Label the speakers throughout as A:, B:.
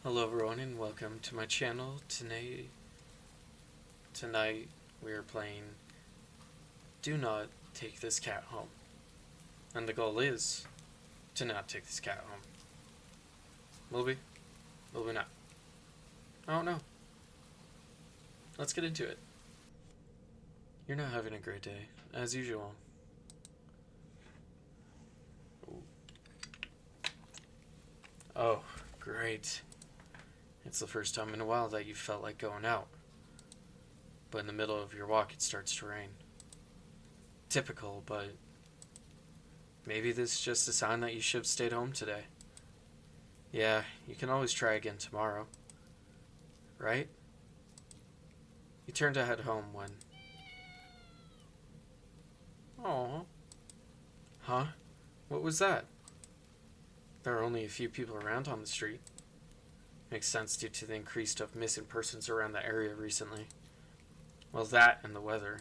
A: Hello everyone and welcome to my channel. Tonight we are playing Do Not Take This Cat Home. And the goal is to not take this cat home. Will we? Will we not? I don't know. Let's get into it. You're not having a great day, as usual. Ooh. Oh, great. It's the first time in a while that you felt like going out. But in the middle of your walk it starts to rain. Typical, but maybe this is just a sign that you should have stayed home today. Yeah, you can always try again tomorrow. Right? You turn to head home when... Aww. Huh? What was that? There are only a few people around on the street. Makes sense due to the increase of missing persons around the area recently. Well, that and the weather.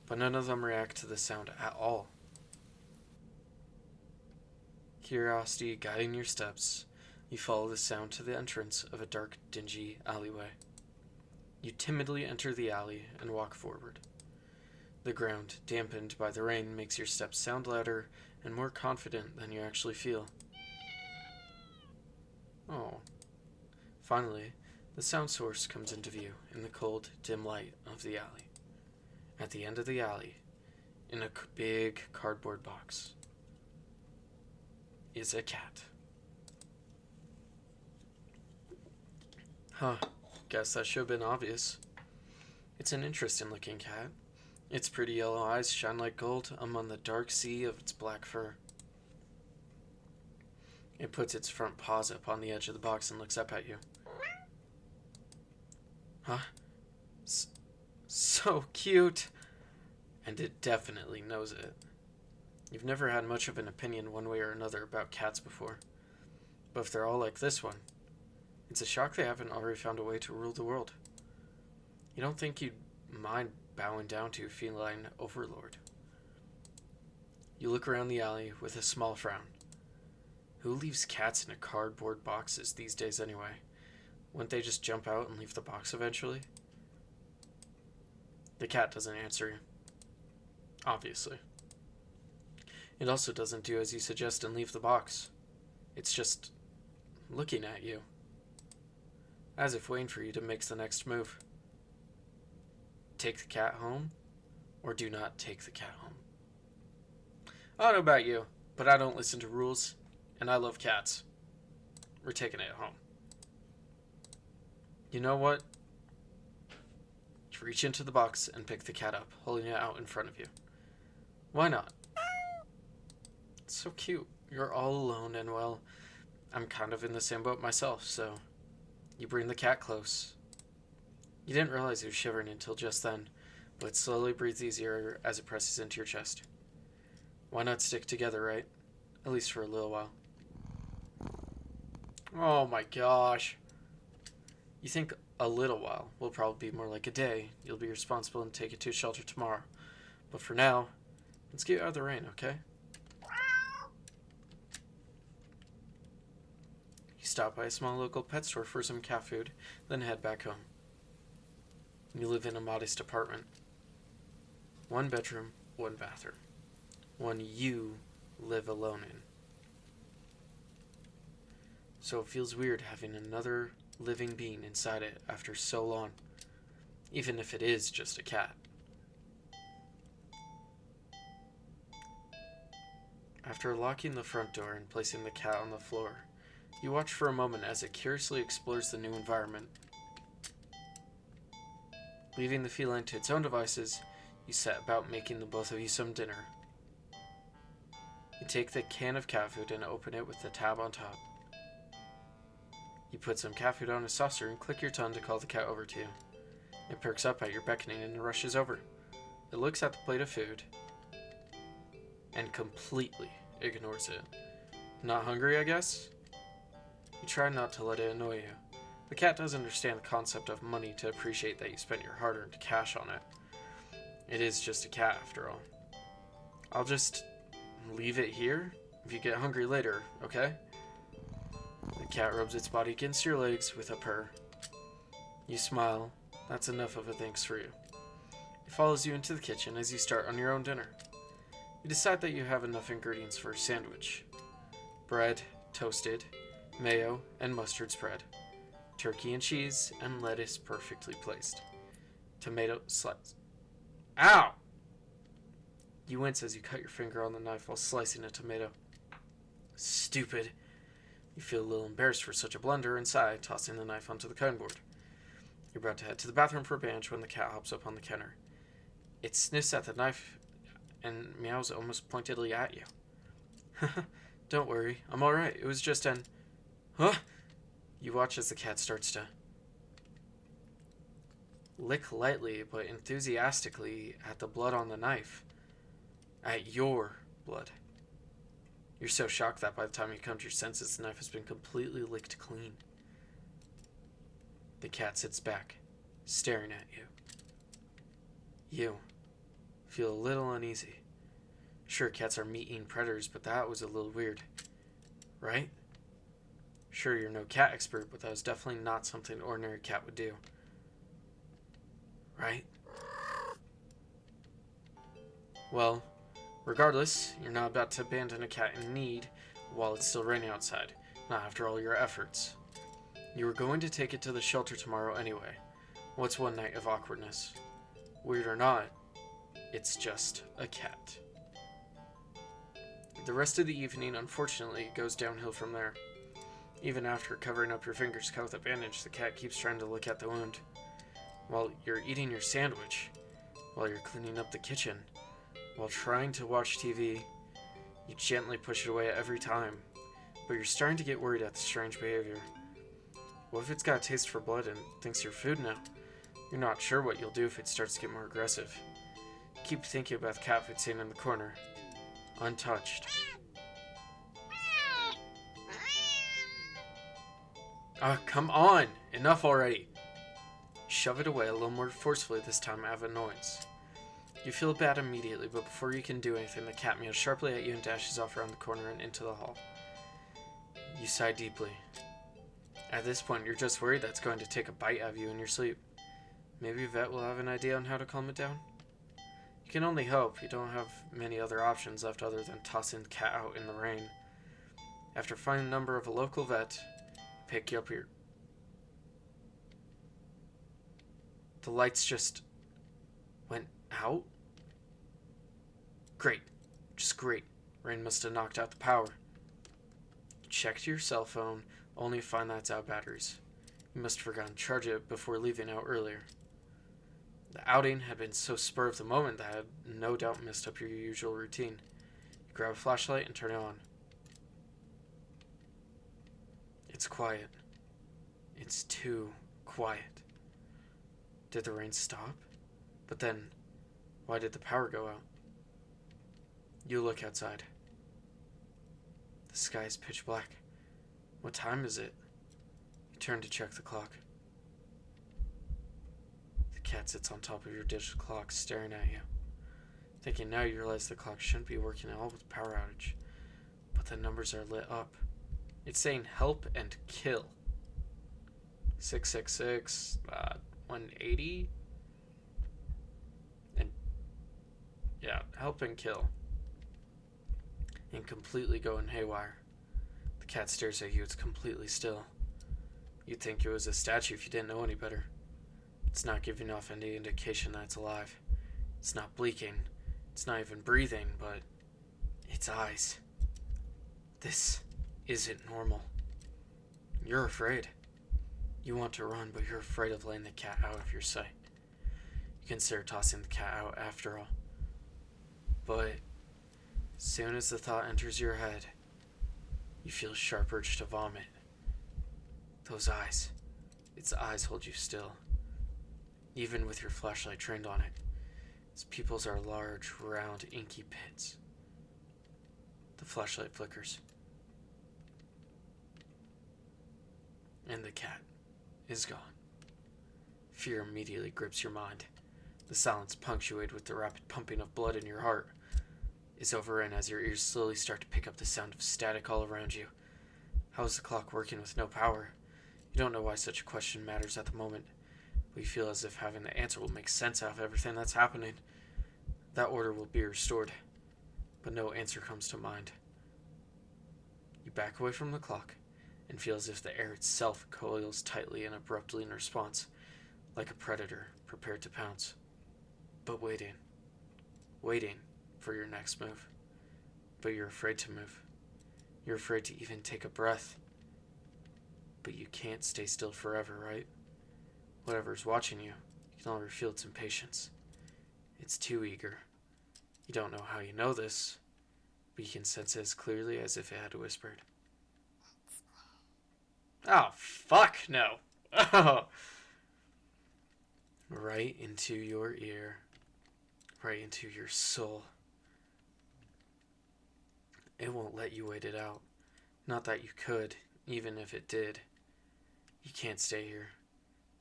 A: But none of them react to the sound at all. Curiosity guiding your steps, you follow the sound to the entrance of a dark, dingy alleyway. You timidly enter the alley and walk forward. The ground, dampened by the rain, makes your steps sound louder and more confident than you actually feel. Oh. Finally, the sound source comes into view in the cold, dim light of the alley. At the end of the alley, in a big cardboard box, is a cat. Huh, guess that should have been obvious. It's an interesting looking cat. Its pretty yellow eyes shine like gold among the dark sea of its black fur. It puts its front paws up on the edge of the box and looks up at you. Huh? So cute! And it definitely knows it. You've never had much of an opinion one way or another about cats before. But if they're all like this one, it's a shock they haven't already found a way to rule the world. You don't think you'd mind bowing down to a feline overlord. You look around the alley with a small frown. Who leaves cats in a cardboard boxes these days anyway? Wouldn't they just jump out and leave the box eventually? The cat doesn't answer you. Obviously. It also doesn't do as you suggest and leave the box. It's just looking at you, as if waiting for you to make the next move. Take the cat home, or do not take the cat home. I don't know about you, but I don't listen to rules, and I love cats. We're taking it home. You know what? You reach into the box and pick the cat up, holding it out in front of you. Why not? It's so cute. You're all alone, and well, I'm kind of in the same boat myself, so you bring the cat close. You didn't realize it was shivering until just then, but it slowly breathes easier as it presses into your chest. Why not stick together, right? At least for a little while. Oh my gosh. You think a little while will probably be more like a day. You'll be responsible and take it to a shelter tomorrow. But for now, let's get out of the rain, okay? You stop by a small local pet store for some cat food, then head back home. You live in a modest apartment. 1 bedroom, 1 bathroom. One you live alone in. So it feels weird having another living being inside it after so long, even if it is just a cat. After locking the front door and placing the cat on the floor, you watch for a moment as it curiously explores the new environment. Leaving the feline to its own devices, you set about making the both of you some dinner. You take the can of cat food and open it with the tab on top. You put some cat food on a saucer and click your tongue to call the cat over to you. It perks up at your beckoning and rushes over. It looks at the plate of food and completely ignores it. Not hungry, I guess? You try not to let it annoy you. The cat doesn't understand the concept of money to appreciate that you spent your hard-earned cash on it. It is just a cat, after all. I'll just leave it here if you get hungry later, okay? The cat rubs its body against your legs with a purr. You smile. That's enough of a thanks for you. It follows you into the kitchen as you start on your own dinner. You decide that you have enough ingredients for a sandwich. Bread, toasted, mayo, and mustard spread. Turkey and cheese, and lettuce perfectly placed. Tomato slice. Ow! You wince as you cut your finger on the knife while slicing a tomato. Stupid. You feel a little embarrassed for such a blunder and sigh, tossing the knife onto the cutting board. You're about to head to the bathroom for a bench when the cat hops up on the counter. It sniffs at the knife and meows almost pointedly at you. Don't worry, I'm alright. It was just an... Huh? You watch as the cat starts to lick lightly but enthusiastically at the blood on the knife. At your blood. You're so shocked that by the time you come to your senses, the knife has been completely licked clean. The cat sits back, staring at you. You feel a little uneasy. Sure, cats are meat-eating predators, but that was a little weird. Right? Sure, you're no cat expert, but that was definitely not something an ordinary cat would do. Right? Well, regardless, you're not about to abandon a cat in need while it's still raining outside, not after all your efforts. You were going to take it to the shelter tomorrow anyway. What's one night of awkwardness? Weird or not, it's just a cat. The rest of the evening, unfortunately, goes downhill from there. Even after covering up your fingers cut with a bandage, the cat keeps trying to look at the wound. While you're eating your sandwich, while you're cleaning up the kitchen, while trying to watch TV, you gently push it away every time, but you're starting to get worried at the strange behavior. What if it's got a taste for blood and thinks you're food now? You're not sure what you'll do if it starts to get more aggressive. You keep thinking about the cat food sitting in the corner, untouched. Ah, come on! Enough already! Shove it away a little more forcefully this time out of annoyance. You feel bad immediately, but before you can do anything, the cat meows sharply at you and dashes off around the corner and into the hall. You sigh deeply. At this point, you're just worried that it's going to take a bite out of you in your sleep. Maybe Vet will have an idea on how to calm it down? You can only hope. You don't have many other options left other than tossing the cat out in the rain. After finding the number of a local vet, pick you up your... The lights just went out? Great. Just great. Rain must have knocked out the power. Checked your cell phone, only to find that it's out of batteries. You must have forgotten to charge it before leaving out earlier. The outing had been so spur of the moment that I had no doubt messed up your usual routine. You grab a flashlight and turn it on. It's quiet. It's too quiet. Did the rain stop? But then, why did the power go out? You look outside. The sky is pitch black. What time is it? You turn to check the clock. The cat sits on top of your digital clock, staring at you. Thinking now you realize the clock shouldn't be working at all with the power outage. But the numbers are lit up. It's saying help and kill. 666, 180. And yeah, help and kill. And completely going haywire. The cat stares at you. It's completely still. You'd think it was a statue if you didn't know any better. It's not giving off any indication that it's alive. It's not blinking. It's not even breathing, but its eyes. This isn't normal. You're afraid. You want to run, but you're afraid of letting the cat out of your sight. You consider tossing the cat out after all. But as soon as the thought enters your head, you feel a sharp urge to vomit. Those eyes. Its eyes hold you still. Even with your flashlight trained on it. Its pupils are large, round, inky pits. The flashlight flickers. And the cat is gone. Fear immediately grips your mind. The silence, punctuated with the rapid pumping of blood in your heart, is overrun as your ears slowly start to pick up the sound of static all around you. How is the clock working with no power? You don't know why such a question matters at the moment, but you feel as if having the answer will make sense out of everything that's happening. That order will be restored, but no answer comes to mind. You back away from the clock and feel as if the air itself coils tightly and abruptly in response, like a predator prepared to pounce. But waiting for your next move. But you're afraid to move. You're afraid to even take a breath. But you can't stay still forever, right? Whatever's watching you, you can already feel its impatience. It's too eager. You don't know how you know this, but you can sense it as clearly as if it had whispered. Oh, fuck no. Oh. Right into your ear. Right into your soul. It won't let you wait it out. Not that you could, even if it did. You can't stay here.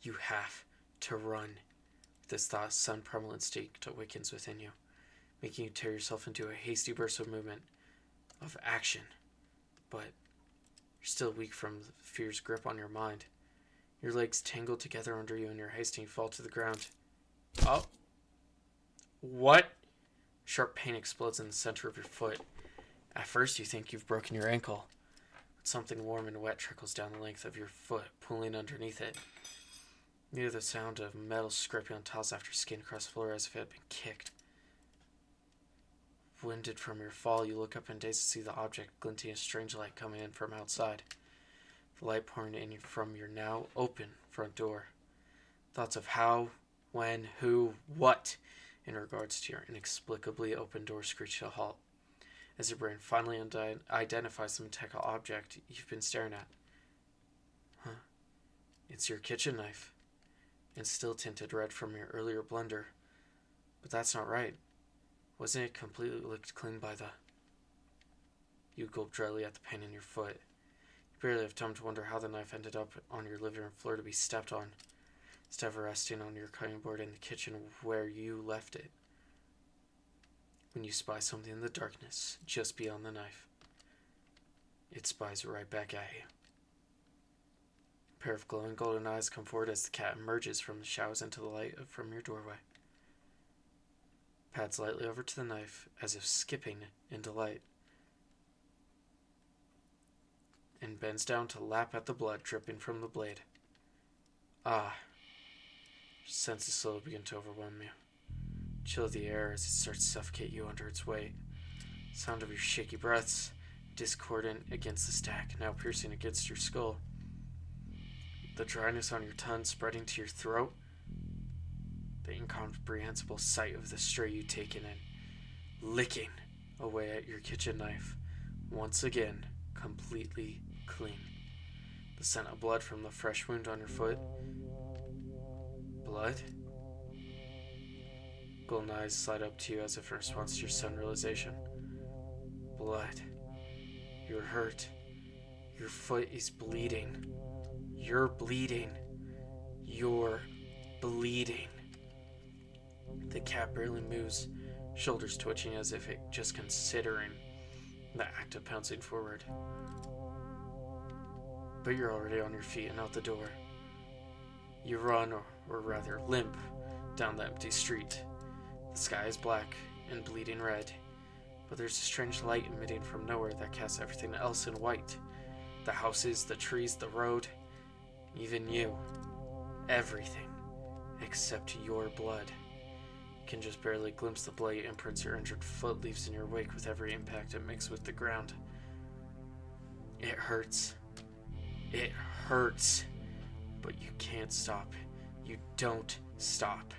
A: You have to run. This thought, sun primal instinct awakens within you, making you tear yourself into a hasty burst of movement, of action. But you're still weak from the fear's grip on your mind. Your legs tangle together under you and you're hasting fall to the ground. Oh. What? Sharp pain explodes in the center of your foot. At first you think you've broken your ankle, but something warm and wet trickles down the length of your foot, pulling underneath it. You hear the sound of metal scraping on tiles after skin across the floor as if it had been kicked. Winded from your fall, you look up in daze to see the object glinting a strange light coming in from outside. The light pouring in from your now open front door. Thoughts of how, when, who, what, in regards to your inexplicably open door screech to a halt, as your brain finally identifies the metallic object you've been staring at. Huh. It's your kitchen knife, and still tinted red from your earlier blunder. But that's not right. Wasn't it completely licked clean by the... You gulp dreadily at the pain in your foot. You barely have time to wonder how the knife ended up on your living room floor to be stepped on, instead of resting on your cutting board in the kitchen where you left it. When you spy something in the darkness just beyond the knife, it spies right back at you. A pair of glowing golden eyes come forward as the cat emerges from the shadows into the light from your doorway. Pads lightly over to the knife as if skipping in delight, and bends down to lap at the blood dripping from the blade. Ah. Senses slowly begin to overwhelm you. Chill the air as it starts to suffocate you under its weight. Sound of your shaky breaths, discordant against the stack, now piercing against your skull. The dryness on your tongue spreading to your throat. The incomprehensible sight of the stray you've taken in, licking away at your kitchen knife, once again completely clean. The scent of blood from the fresh wound on your foot. Blood? Golden eyes slide up to you as if in response to your sudden realization. Blood. You're hurt. Your foot is bleeding. You're bleeding. You're bleeding. The cat barely moves, shoulders twitching as if it just considering the act of pouncing forward. But you're already on your feet and out the door. You run, or rather limp, down the empty street. The sky is black and bleeding red, but there's a strange light emitting from nowhere that casts everything else in white. The houses, the trees, the road, even you. Everything, except your blood. You can just barely glimpse the blade imprints your injured foot leaves in your wake with every impact it makes with the ground. It hurts. It hurts. But you can't stop. You don't stop.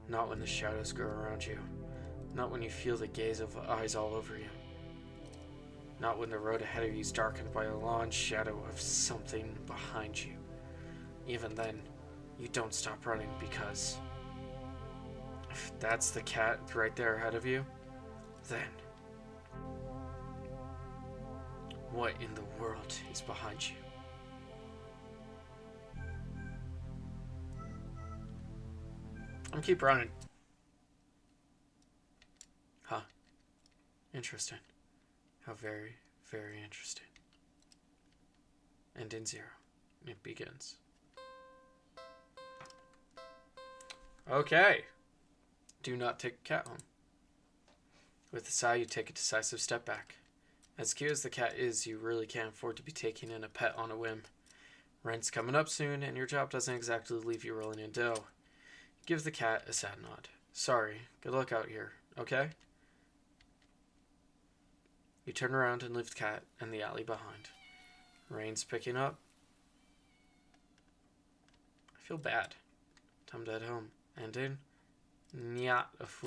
A: Not when the shadows grow around you. Not when you feel the gaze of eyes all over you. Not when the road ahead of you is darkened by a long shadow of something behind you. Even then, you don't stop running because... if that's the cat right there ahead of you, then... what in the world is behind you? I'm keep running. Huh. Interesting. How very, very interesting. And in 0, it begins. Okay. Do not take a cat home. With a sigh, you take a decisive step back. As cute as the cat is, you really can't afford to be taking in a pet on a whim. Rent's coming up soon, and your job doesn't exactly leave you rolling in dough. You give the cat a sad nod. Sorry, good luck out here, okay? You turn around and leave the cat in the alley behind. Rain's picking up. I feel bad. Time to head home. Ending. Not a fool.